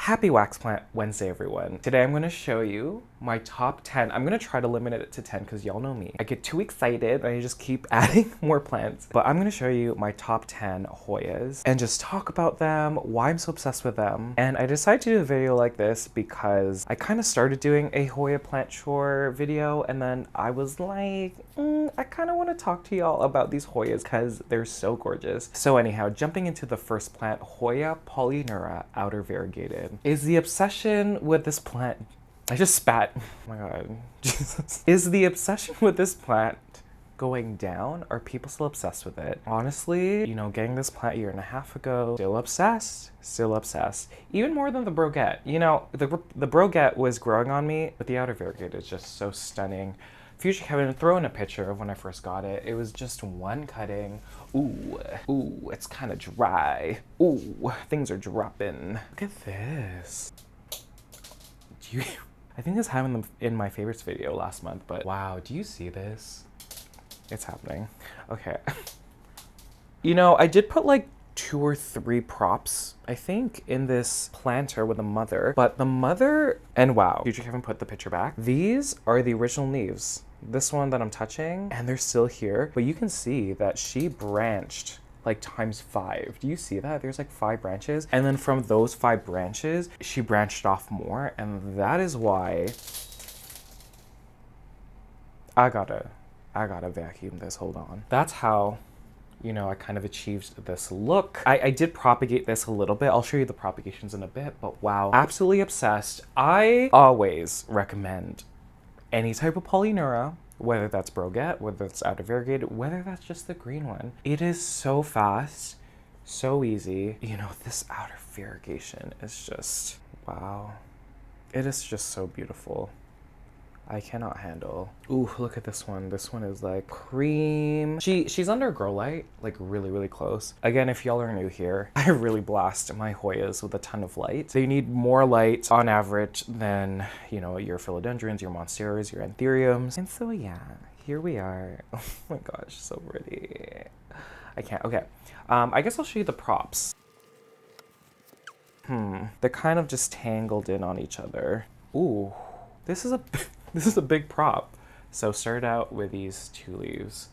Happy Wax Plant Wednesday, everyone. Today I'm going to show you my top 10. I'm going to try to limit it to 10 because y'all know me. I get too excited and I just keep adding more plants. But I'm going to show you my top 10 Hoyas and just talk about them, why I'm so obsessed with them. And I decided to do a video like this because I kind of started doing a Hoya plant chore video and then I was like, I kind of want to talk to y'all about these Hoyas because they're so gorgeous. So anyhow, jumping into the first plant, Hoya Polyneura outer variegated. Is the obsession with this plant, I just spat, oh my god, Jesus. Is the obsession with this plant going down? Are people still obsessed with it? Honestly, you know, getting this plant a year and a half ago, still obsessed, even more than the Broguette. You know, the Broguette was growing on me, but the outer variegated is just so stunning. Future Kevin, throw in a picture of when I first got it. It was just one cutting. Ooh, it's kind of dry. Ooh, things are dropping. Look at this. I think this happened in my favorites video last month, but wow, do you see this? It's happening. Okay. You know, I did put like 2 or 3 props, I think, in this planter with the mother, but the mother, and wow, Future Kevin put the picture back. These are the original leaves. This one that I'm touching, and they're still here, but you can see that she branched like ×5. Do you see that? There's like 5 branches, and then from those 5 branches, she branched off more, and that is why I gotta vacuum this. Hold on. That's how, you know, I kind of achieved this look. I did propagate this a little bit. I'll show you the propagations in a bit, but wow, absolutely obsessed. I always recommend any type of Polyneura, whether that's Broguette, whether it's outer variegated, whether that's just the green one. It is so fast, so easy. You know, this outer variegation is just, wow. It is just so beautiful. I cannot handle. Ooh, look at this one. This one is like cream. She's under grow light, like really close. Again, if y'all are new here, I really blast my Hoyas with a ton of light. They need more light on average than, you know, your philodendrons, your monsteras, your Anthuriums. And so yeah, here we are. Oh my gosh, so pretty. I can't, okay. I guess I'll show you the props. They're kind of just tangled in on each other. Ooh, this is a big prop. So start out with these 2 leaves.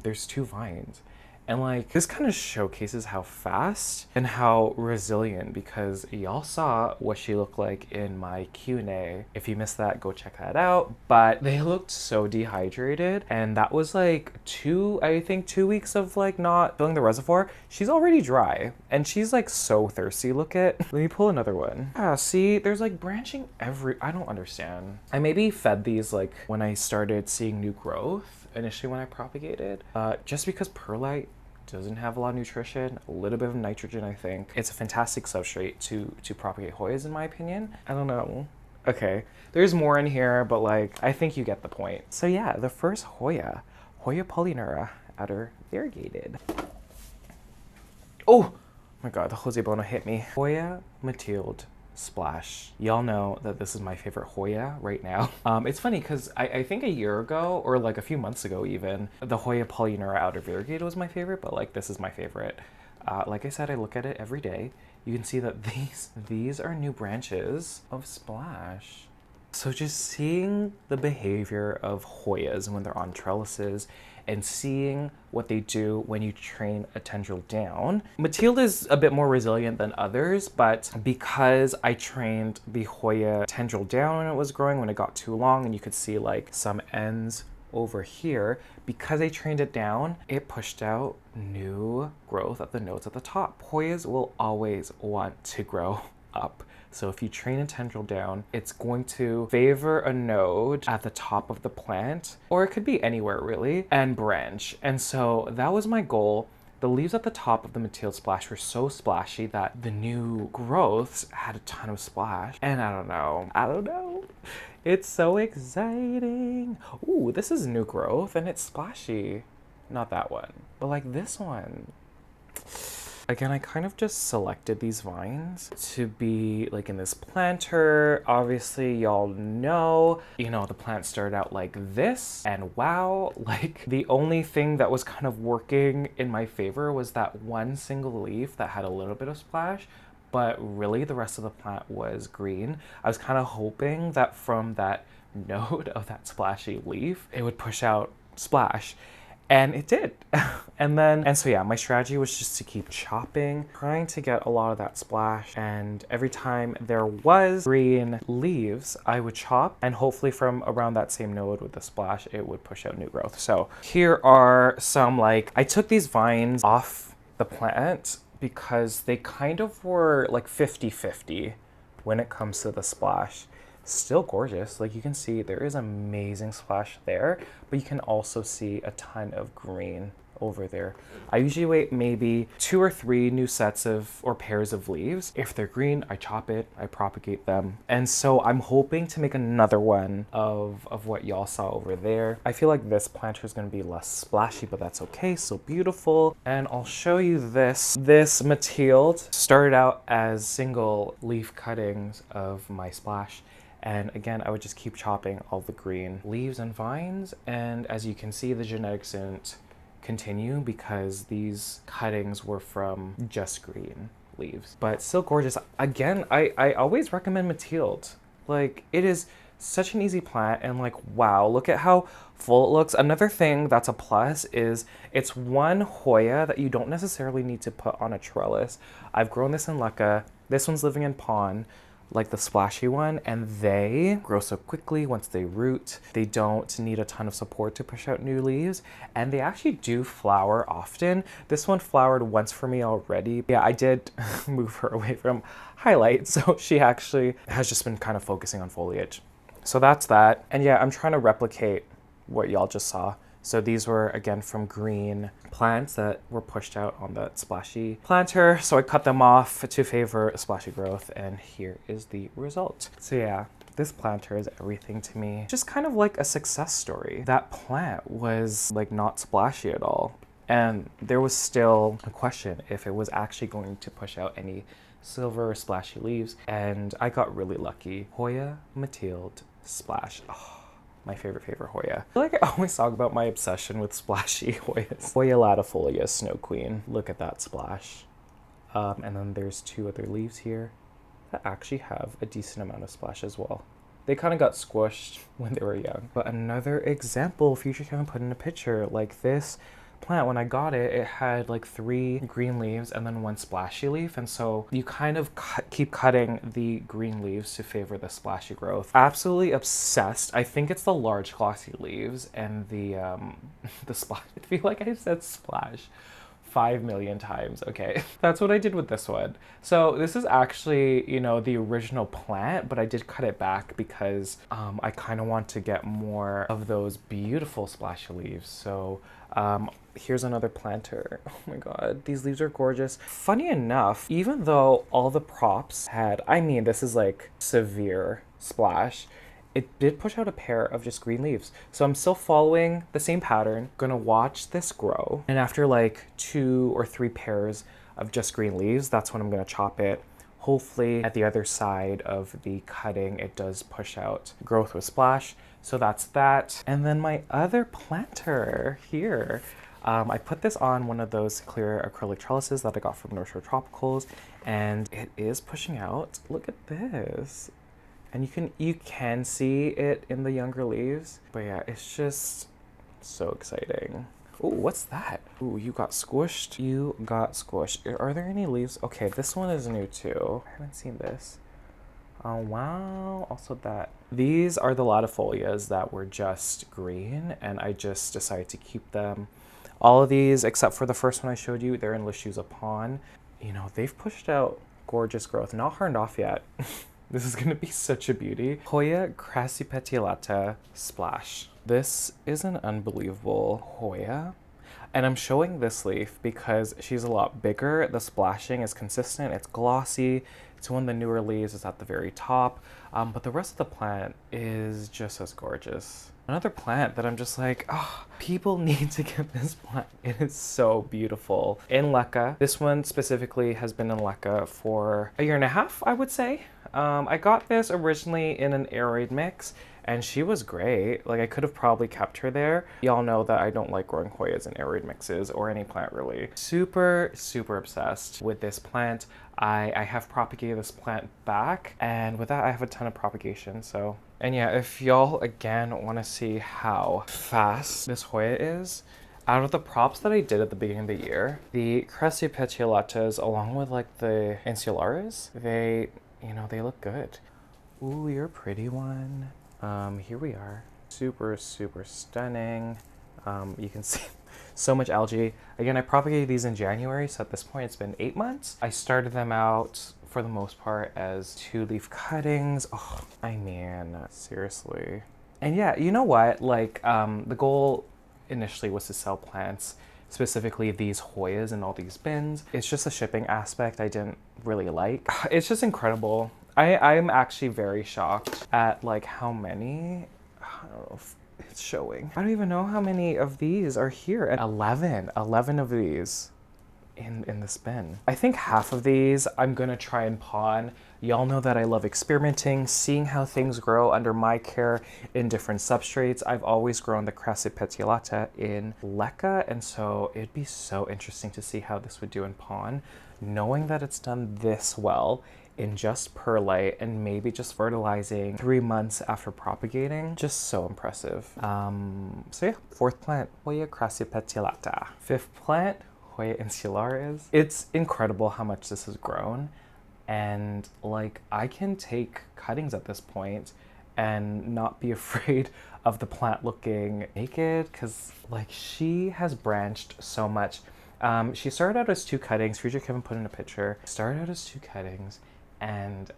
There's 2 vines. And like, this kind of showcases how fast and how resilient, because y'all saw what she looked like in my Q&A. If you missed that, go check that out. But they looked so dehydrated, and that was like 2 weeks of like not filling the reservoir. She's already dry, and she's like so thirsty. Look at, let me pull another one. Yeah, see, there's like branching I don't understand. I maybe fed these like when I started seeing new growth, initially when I propagated, just because perlite doesn't have a lot of nutrition, a little bit of nitrogen, I think. It's a fantastic substrate to propagate Hoyas, in my opinion. I don't know. Okay, there's more in here, but like, I think you get the point. So yeah, the first Hoya Polyneura outer variegated. Oh my god, the Jose Bono hit me. Hoya Mathilde Splash. Y'all know that this is my favorite Hoya right now. It's funny because I think a year ago, or like a few months ago even, the Hoya Polyneura outer variegated was my favorite, but like this is my favorite. Like I said, I look at it every day. You can see that these are new branches of Splash. So just seeing the behavior of Hoyas when they're on trellises and seeing what they do when you train a tendril down. Mathilde is a bit more resilient than others, but because I trained the Hoya tendril down when it was growing, when it got too long, and you could see like some ends over here, because I trained it down, it pushed out new growth at the nodes at the top. Hoyas will always want to grow up. So if you train a tendril down, it's going to favor a node at the top of the plant, or it could be anywhere really, and branch. And so that was my goal. The leaves at the top of the Mathilde Splash were so splashy that the new growths had a ton of splash. And I don't know. It's so exciting. Ooh, this is new growth and it's splashy. Not that one, but like this one. Again, I kind of just selected these vines to be like in this planter. Obviously, y'all know, you know, the plant started out like this, and wow, like the only thing that was kind of working in my favor was that one single leaf that had a little bit of splash. but really the rest of the plant was green. I was kind of hoping that from that node of that splashy leaf, it would push out splash. And it did. And so yeah, my strategy was just to keep chopping, trying to get a lot of that splash. And every time there was green leaves, I would chop, and hopefully from around that same node with the splash, it would push out new growth. So here are some, like, I took these vines off the plant because they kind of were like 50-50 when it comes to the splash. Still gorgeous. Like, you can see there is amazing splash there, but you can also see a ton of green over there. I usually wait maybe 2 or 3 new sets of or pairs of leaves. If they're green, I chop it, I propagate them. And so I'm hoping to make another one of what y'all saw over there. I feel like this planter is going to be less splashy, but that's okay. So beautiful. And I'll show you this. This Mathilde started out as single leaf cuttings of my splash. And again, I would just keep chopping all the green leaves and vines. And as you can see, the genetics didn't continue because these cuttings were from just green leaves. But still gorgeous. Again, I always recommend Mathilde. Like, it is such an easy plant, and like, wow, look at how full it looks. Another thing that's a plus is it's one Hoya that you don't necessarily need to put on a trellis. I've grown this in Leca. This one's living in pond, like the splashy one, and they grow so quickly once they root. They don't need a ton of support to push out new leaves, and they actually do flower often. This one flowered once for me already. Yeah, I did move her away from highlight, so she actually has just been kind of focusing on foliage. So that's that. And yeah, I'm trying to replicate what y'all just saw. So these were, again, from green plants that were pushed out on that splashy planter. So I cut them off to favor splashy growth, and here is the result. So yeah, this planter is everything to me. Just kind of like a success story. That plant was like not splashy at all. And there was still a question if it was actually going to push out any silver or splashy leaves. And I got really lucky. Hoya Mathilde Splash. Oh, my favorite Hoya. I feel like I always talk about my obsession with splashy Hoyas. Hoya Latifolia Snow Queen. Look at that splash. And then there's 2 other leaves here that actually have a decent amount of splash as well. They kind of got squished when they were young. But another example, future Kevin put in a picture, like this plant, when I got it, it had like 3 green leaves and then 1 splashy leaf, and so you kind of keep cutting the green leaves to favor the splashy growth. Absolutely obsessed. I think it's the large glossy leaves and the splash. I feel like I said splash 5 million times. Okay, that's what I did with this one. So this is actually, you know, the original plant, but I did cut it back because I kind of want to get more of those beautiful splashy leaves. So here's another planter. Oh my god, these leaves are gorgeous. Funny enough, even though all the props had, I mean, this is like severe splash, it did push out a pair of just green leaves. So I'm still following the same pattern, gonna watch this grow. And after like 2 or 3 pairs of just green leaves, that's when I'm gonna chop it. Hopefully at the other side of the cutting, it does push out growth with splash. So that's that. And then my other planter here, I put this on one of those clear acrylic trellises that I got from Nursery Tropicals, and it is pushing out. Look at this. And you can see it in the younger leaves. But yeah, it's just so exciting. Oh, what's that? Oh, you got squished. You got squished. Are there any leaves? Okay, this one is new too. I haven't seen this. Oh, wow. Also that. These are the Latifolias that were just green, and I just decided to keep them. All of these, except for the first one I showed you, they're in Lachuse upon. You know, they've pushed out gorgeous growth. Not hardened off yet. This is going to be such a beauty. Hoya Crassipetiolata Splash. This is an unbelievable Hoya. And I'm showing this leaf because she's a lot bigger. The splashing is consistent. It's glossy. It's one of the newer leaves. It's at the very top. But the rest of the plant is just as gorgeous. Another plant that I'm just like, oh, people need to get this plant. It is so beautiful. In Leca. This one specifically has been in Leca for 1.5 years, I would say. I got this originally in an aroid mix, and she was great. Like, I could have probably kept her there. Y'all know that I don't like growing Hoyas in arid mixes or any plant really. Super, super obsessed with this plant. I have propagated this plant back, and with that I have a ton of propagation. So, and yeah, if y'all again want to see how fast this Hoya is, out of the props that I did at the beginning of the year, the Crassipetiolatas along with like the Insularis, they, you know, they look good. Ooh, you're a pretty one. Here we are. Super, super stunning. You can see so much algae. Again, I propagated these in January, so at this point it's been 8 months. I started them out for the most part as 2-leaf cuttings. Oh, I mean, seriously. And yeah, you know what? Like, the goal initially was to sell plants, specifically these Hoyas in all these bins. It's just a shipping aspect I didn't really like. It's just incredible. I'm actually very shocked at like how many, I don't know if it's showing. I don't even know how many of these are here. 11 of these in this bin. I think half of these I'm gonna try and pawn. Y'all know that I love experimenting, seeing how things grow under my care in different substrates. I've always grown the Crassipetiolata in leca, and so it'd be so interesting to see how this would do in pawn. Knowing that it's done this well in just perlite and maybe just fertilizing 3 months after propagating, just so impressive. So yeah, 4th plant, Hoya Crassipetiolata. 5th plant, Hoya Insularis. It's incredible how much this has grown, and like I can take cuttings at this point and not be afraid of the plant looking naked, because like she has branched so much. She started out as 2 cuttings. Future Kevin put in a picture. Started out as 2 cuttings, and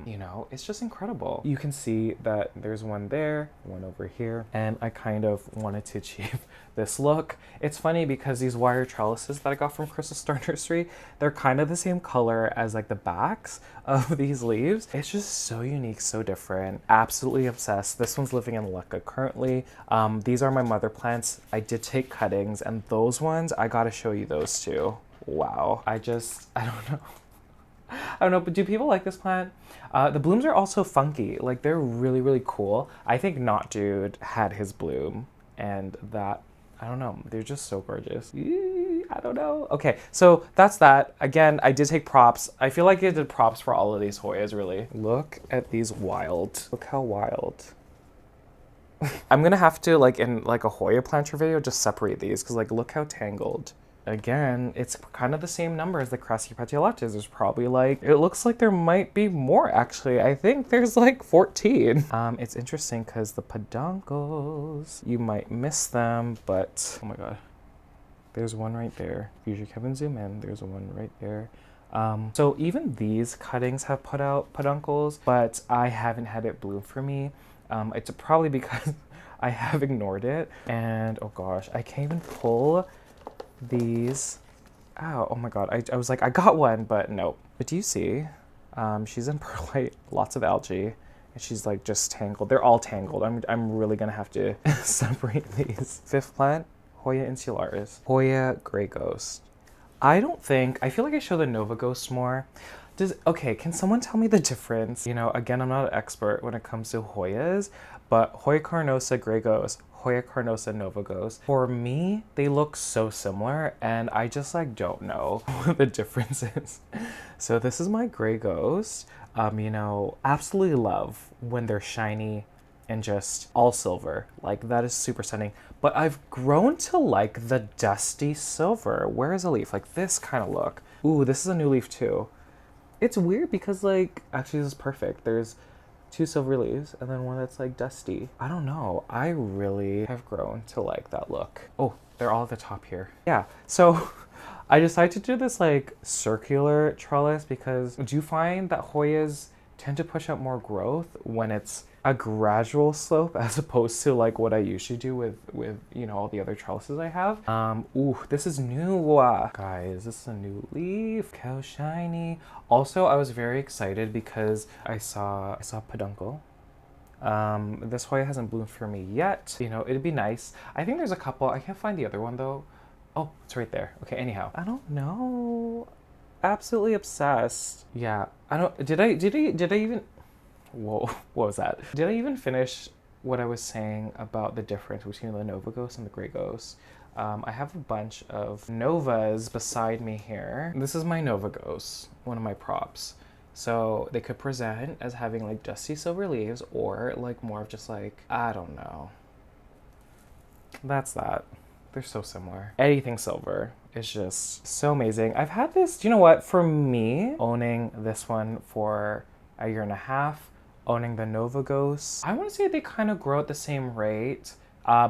you know, it's just incredible. You can see that there's one there, one over here, and I kind of wanted to achieve this look. It's funny because these wire trellises that I got from Crystal Star Nursery, they're kind of the same color as like the backs of these leaves. It's just so unique, so different. Absolutely obsessed. This one's living in leca currently. These are my mother plants. I did take cuttings, and those ones, I gotta show you those too. Wow. I don't know. I don't know, but do people like this plant? The blooms are also funky. Like, they're really, really cool. I think Not Dude had his bloom, and that, I don't know, they're just so gorgeous. I don't know. Okay, so that's that. Again, I did take props. I feel like I did props for all of these Hoyas, really. Look at these wild. Look how wild. I'm gonna have to, like, in like a Hoya planter video, just separate these, because like, look how tangled. Again, it's kind of the same number as the Crassipetiolatas. There's probably like, it looks like there might be more actually. I think there's like 14. It's interesting because the peduncles, you might miss them, but oh my God, there's one right there. Future Kevin, zoom in, there's one right there. So even these cuttings have put out peduncles, but I haven't had it bloom for me. It's probably because I have ignored it. And oh gosh, I can't even pull these out. Oh my God, I was like, I got one, but nope. But do you see? She's in perlite, lots of algae, and she's like just tangled. They're all tangled. I'm really gonna have to separate these. 5th plant, Hoya Insularis. Hoya Grey Ghost. I feel like I show the Nova Ghost more. Okay, can someone tell me the difference? You know, again, I'm not an expert when it comes to Hoyas, but Hoya Carnosa Grey Ghost, Hoya Carnosa Nova Ghost. For me, they look so similar, and I just like don't know what the difference is. So this is my Grey Ghost. You know, absolutely love when they're shiny and just all silver. Like, that is super stunning. But I've grown to like the dusty silver. Where is a leaf? Like this kind of look. Ooh, this is a new leaf too. It's weird because like, actually this is perfect. There's 2 silver leaves and then one that's like dusty. I don't know. I really have grown to like that look. Oh, they're all at the top here. Yeah, so I decided to do this like circular trellis because do you find that Hoyas tend to push out more growth when it's a gradual slope as opposed to like what I usually do with you know, all the other trellises I have? Ooh, this is new. Guys, this is a new leaf. Look how shiny. Also, I was very excited because I saw peduncle. This Hoya hasn't bloomed for me yet. You know, it'd be nice. I think there's a couple. I can't find the other one though. Oh, it's right there. Okay, anyhow. I don't know. Absolutely obsessed. Yeah, I don't, did I even, whoa, what was that? Did I even finish what I was saying about the difference between the Nova Ghost and the Grey Ghost. I have a bunch of Novas beside me here. This is my Nova Ghost, one of my props. So they could present as having like dusty silver leaves or like more of just like, I don't know. That's that. They're so similar. Anything silver is just so amazing. I've had this, you know what, for me, owning this one for a year and a half, owning the Nova Ghost, I want to say they kind of grow at the same rate.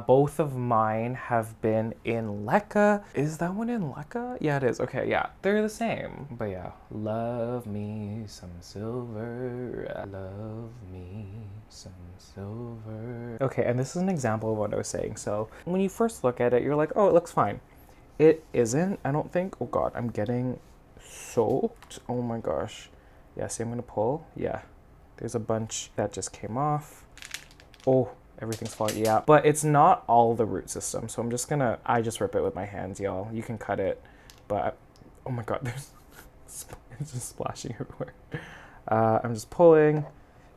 Both of mine have been in Leca. Is that one in Leca? Yeah, it is. Okay, yeah, they're the same. But yeah, love me some silver. Love me some silver. Okay, and this is an example of what I was saying. So when you first look at it, you're like, oh, it looks fine. It isn't, I don't think. Oh God, I'm getting soaked. Oh my gosh. Yeah, see, I'm gonna pull. Yeah, there's a bunch that just came off. Oh. Everything's falling, yeah. But it's not all the root system, so I'm just gonna, I just rip it with my hands, y'all. You can cut it, but, oh my God, there's, it's just splashing everywhere. I'm just pulling,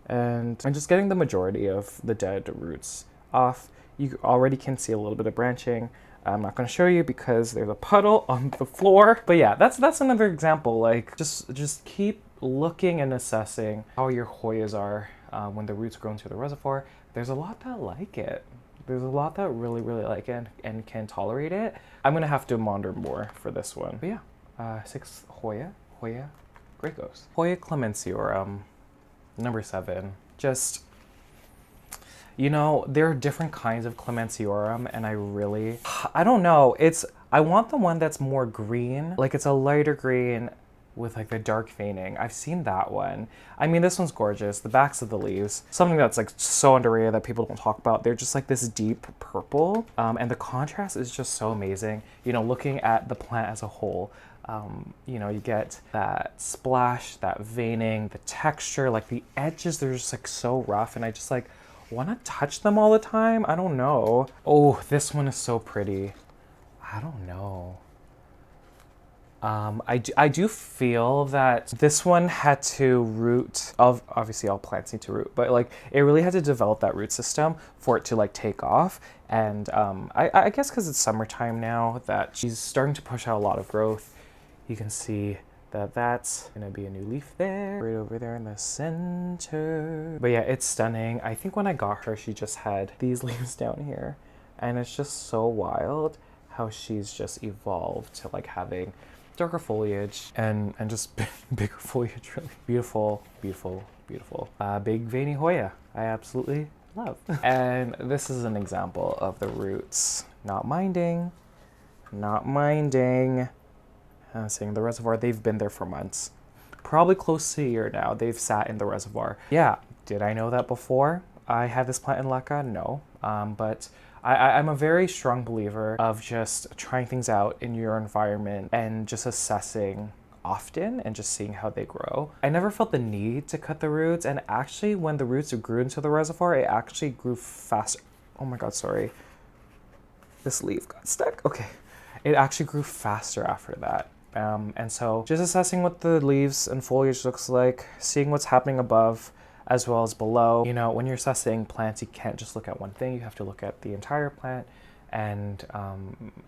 and I'm just getting the majority of the dead roots off. You already can see a little bit of branching. I'm not gonna show you because there's a puddle on the floor. But yeah, that's another example. Like, just keep looking and assessing how your Hoyas are when the roots grow into the reservoir. There's a lot that like it. There's a lot that really, really like it and can tolerate it. I'm gonna have to monitor more for this one. But yeah, 6 Hoya Grey Ghost. Hoya Clemensiorum, number 7. Just, you know, there are different kinds of Clemensiorum, and I don't know. I want the one that's more green, like it's a lighter green with like the dark veining. I've seen that one. I mean, this one's gorgeous. The backs of the leaves, something that's like so underrated that people don't talk about. They're just like this deep purple, and the contrast is just so amazing. You know, looking at the plant as a whole, you know, you get that splash, that veining, the texture, like the edges, they're just like so rough, and I just like want to touch them all the time. I don't know. Oh, this one is so pretty. I don't know. I do feel that this one had to root, obviously all plants need to root, but like it really had to develop that root system for it to like take off. And I guess because it's summertime now that she's starting to push out a lot of growth. You can see that that's gonna be a new leaf there, right over there in the center. But yeah, it's stunning. I think when I got her, she just had these leaves down here, and it's just so wild how she's just evolved to like having darker foliage and just bigger foliage. Really beautiful, beautiful, beautiful. Big veiny Hoya, I absolutely love. And this is an example of the roots not minding. Seeing the reservoir, they've been there for months, probably close to a year now. They've sat in the reservoir. Yeah, did I know that before I had this plant in Leca? No, but I'm a very strong believer of just trying things out in your environment and just assessing often and just seeing how they grow. I never felt the need to cut the roots, and actually when the roots grew into the reservoir, it actually grew faster. Oh my God, sorry. This leaf got stuck. Okay. It actually grew faster after that. And so just assessing what the leaves and foliage looks like, seeing what's happening above as well as below. You know, when you're assessing plants, you can't just look at one thing. You have to look at the entire plant. And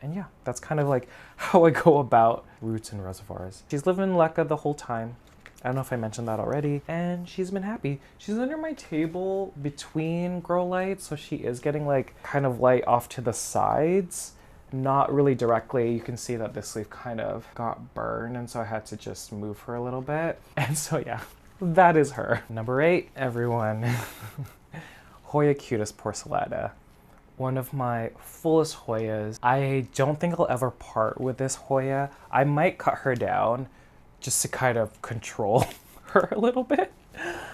yeah, that's kind of like how I go about roots and reservoirs. She's living in Leca the whole time. I don't know if I mentioned that already. And she's been happy. She's under my table between grow lights, so she is getting like kind of light off to the sides. Not really directly. You can see that this leaf kind of got burned, and so I had to just move her a little bit. And so yeah, that is her. Number 8, everyone. Hoya cutis porcellata. One of my fullest Hoyas. I don't think I'll ever part with this Hoya. I might cut her down just to kind of control her a little bit.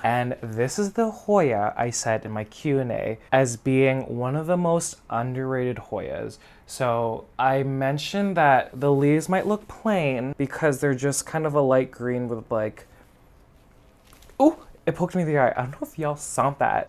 And this is the Hoya I said in my Q&A as being one of the most underrated Hoyas. So I mentioned that the leaves might look plain because they're just kind of a light green with like, oh, it poked me in the eye. I don't know if y'all saw that.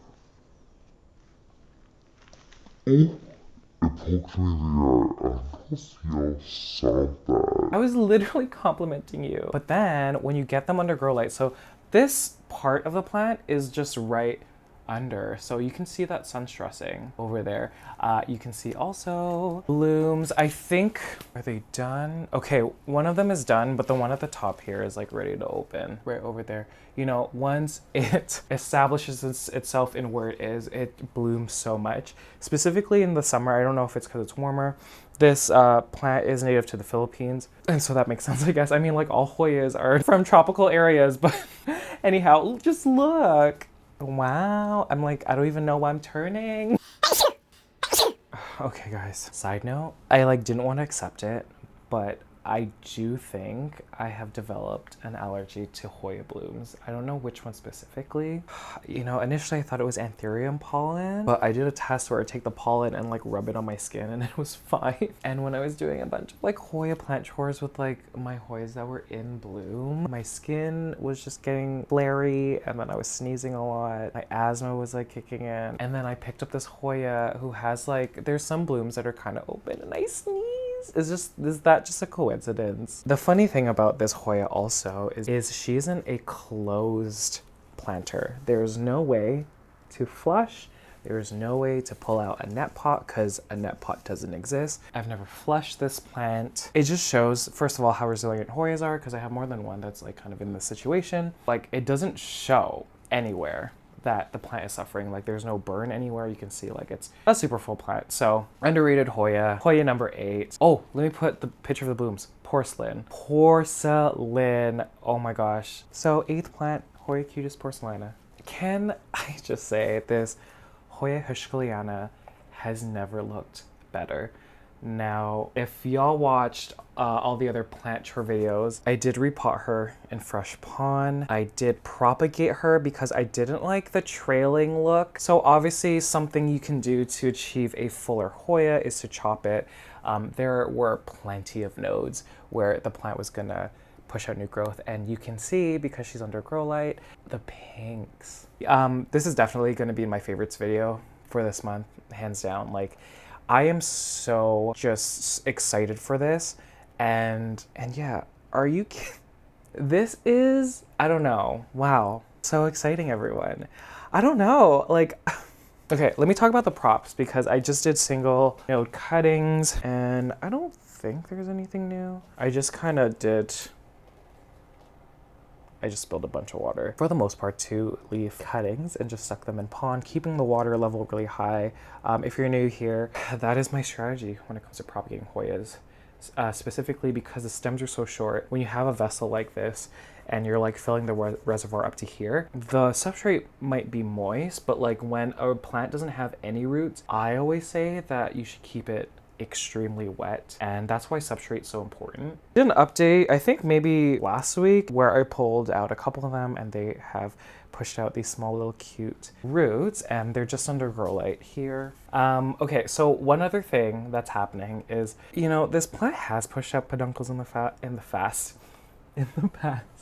I was literally complimenting you. But then when you get them under grow light, so this part of the plant is just right under. So you can see that sun stressing over there. You can see also blooms. I think, are they done? Okay, one of them is done, but the one at the top here is like ready to open right over there. You know, once it establishes itself in where it is, it blooms so much. Specifically in the summer, I don't know if it's because it's warmer. This plant is native to the Philippines, and so that makes sense, I guess. I mean, like all Hoyas are from tropical areas, but anyhow, just look. Wow, I'm like, I don't even know why I'm turning. Okay, guys, side note, I like didn't want to accept it, but I do think I have developed an allergy to Hoya blooms. I don't know which one specifically. You know, initially I thought it was Anthurium pollen, but I did a test where I take the pollen and like rub it on my skin and it was fine. And when I was doing a bunch of like Hoya plant chores with like my Hoyas that were in bloom, my skin was just getting flary and then I was sneezing a lot. My asthma was like kicking in. And then I picked up this Hoya who has like, there's some blooms that are kind of open and I sneeze. Is that just a coincidence? The funny thing about this Hoya also is she isn't a closed planter. There's no way to flush. There's no way to pull out a net pot because a net pot doesn't exist. I've never flushed this plant. It just shows, first of all, how resilient Hoyas are because I have more than one that's like kind of in this situation. Like it doesn't show anywhere that the plant is suffering. Like there's no burn anywhere. You can see like it's a super full plant. So underrated Hoya, Hoya number 8. Oh, let me put the picture of the blooms. Porcelain. Porcelain. Oh my gosh. So 8th plant, Hoya cutis porcellana. Can I just say this? Hoya heuschkeliana has never looked better. Now, if y'all watched all the other plant chore videos, I did repot her in fresh pond. I did propagate her because I didn't like the trailing look. So obviously something you can do to achieve a fuller Hoya is to chop it. There were plenty of nodes where the plant was gonna push out new growth, and you can see, because she's under grow light, the pinks. This is definitely gonna be my favorites video for this month, hands down. Like, I am so just excited for this, and yeah, are you kidding? This is, I don't know, wow, so exciting, everyone. I don't know, like, okay, let me talk about the props because I just did single node cuttings, and I don't think there's anything new. I just kind of did, I just spilled a bunch of water. For the most part, 2-leaf cuttings and just stuck them in pond, keeping the water level really high. If you're new here, that is my strategy when it comes to propagating Hoyas. Specifically because the stems are so short. When you have a vessel like this and you're like filling the reservoir up to here, the substrate might be moist, but like when a plant doesn't have any roots, I always say that you should keep it extremely wet, and that's why substrate's so important. I did an update, I think maybe last week, where I pulled out a couple of them and they have pushed out these small little cute roots and they're just under grow light here. Okay, so one other thing that's happening is, you know, this plant has pushed out peduncles in the past,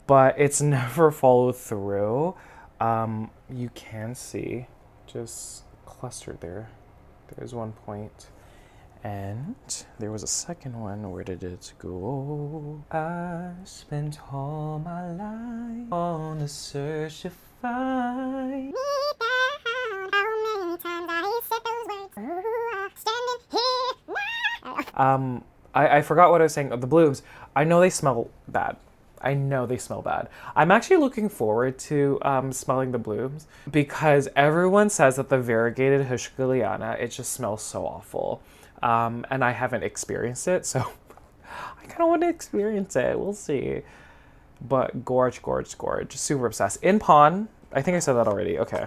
but it's never followed through. You can see just clustered there. There's one point. And there was a second one. Where did it go? I spent all my life on the search to find. How many times I said those words? Standing here. I forgot what I was saying. The blooms. I know they smell bad. I know they smell bad. I'm actually looking forward to smelling the blooms because everyone says that the variegated heuschkeliana, it just smells so awful. And I haven't experienced it, so I kind of want to experience it. We'll see. But gorge, super obsessed. In pond, I think I said that already. Okay.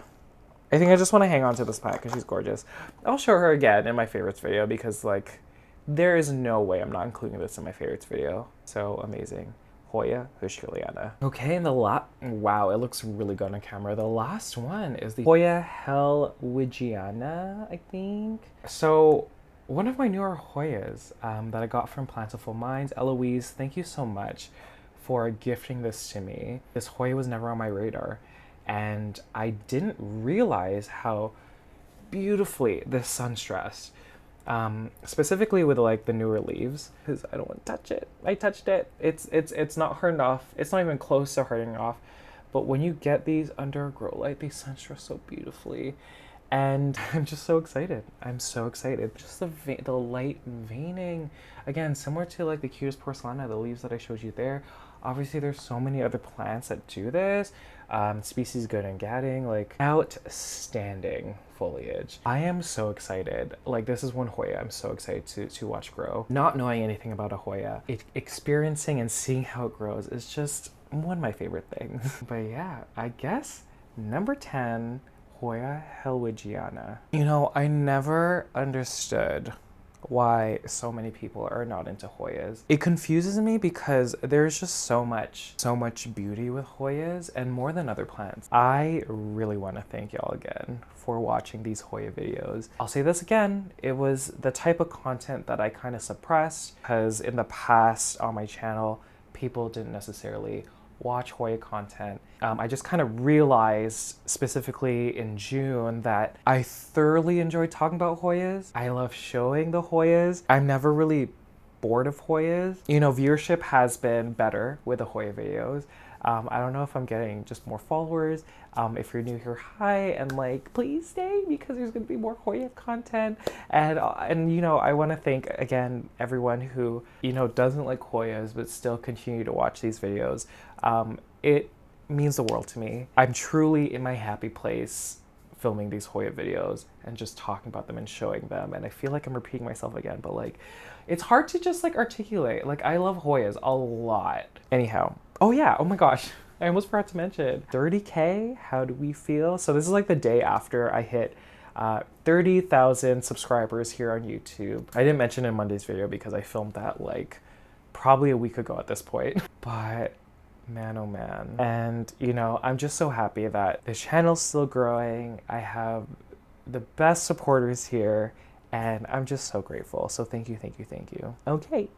I think I just want to hang on to this plant because she's gorgeous. I'll show her again in my favorites video because like there is no way I'm not including this in my favorites video. So amazing. Hoya heuschkeliana. Okay, and wow, it looks really good on camera. The last one is the Hoya Hellwigiana, I think. So one of my newer Hoyas that I got from Plantiful Minds, Eloise, thank you so much for gifting this to me. This Hoya was never on my radar, and I didn't realize how beautifully this sun stressed. Specifically with like the newer leaves, because I don't want to touch it. I touched it. It's not hurting off. It's not even close to hurting off, but when you get these under a grow light, they sunstress so beautifully. And I'm just so excited. I'm so excited. Just the light veining. Again, similar to like the cutest porcelaina, the leaves that I showed you there. Obviously, there's so many other plants that do this. Species good and gadding, like outstanding foliage. I am so excited. Like this is one Hoya I'm so excited to watch grow. Not knowing anything about a Hoya, experiencing and seeing how it grows is just one of my favorite things. But yeah, I guess number 10, Hoya Hellwigiana. You know, I never understood why so many people are not into Hoyas. It confuses me because there's just so much beauty with Hoyas, and more than other plants. I really want to thank y'all again for watching these Hoya videos. I'll say this again, it was the type of content that I kind of suppressed because in the past on my channel, people didn't necessarily watch Hoya content. I just kind of realized specifically in June that I thoroughly enjoyed talking about Hoyas. I love showing the Hoyas. I'm never really bored of Hoyas. You know, viewership has been better with the Hoya videos. I don't know if I'm getting just more followers. If you're new here, hi, and like, please stay because there's gonna be more Hoya content. And you know, I wanna thank again, everyone who, you know, doesn't like Hoyas, but still continue to watch these videos. It means the world to me. I'm truly in my happy place filming these Hoya videos and just talking about them and showing them. And I feel like I'm repeating myself again, but like, it's hard to just like articulate. Like I love Hoyas a lot. Anyhow, oh yeah, oh my gosh. I almost forgot to mention 30K, how do we feel? So this is like the day after I hit 30,000 subscribers here on YouTube. I didn't mention in Monday's video because I filmed that like probably a week ago at this point, but man, oh man. And you know, I'm just so happy that the channel's still growing. I have the best supporters here and I'm just so grateful. So thank you, thank you, thank you. Okay,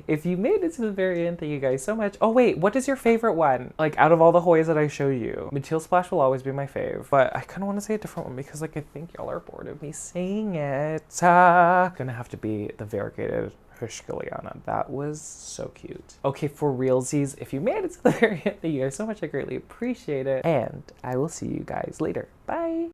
if you made it to the very end, thank you guys so much. Oh wait, what is your favorite one? Like out of all the Hoyas that I showed you, Mathilde Splash will always be my fave, but I kind of want to say a different one because like I think y'all are bored of me saying it. Gonna have to be the variegated heuschkeliana. That was so cute. Okay, for realsies, if you made it to the very end, thank you guys so much. I greatly appreciate it. And I will see you guys later. Bye.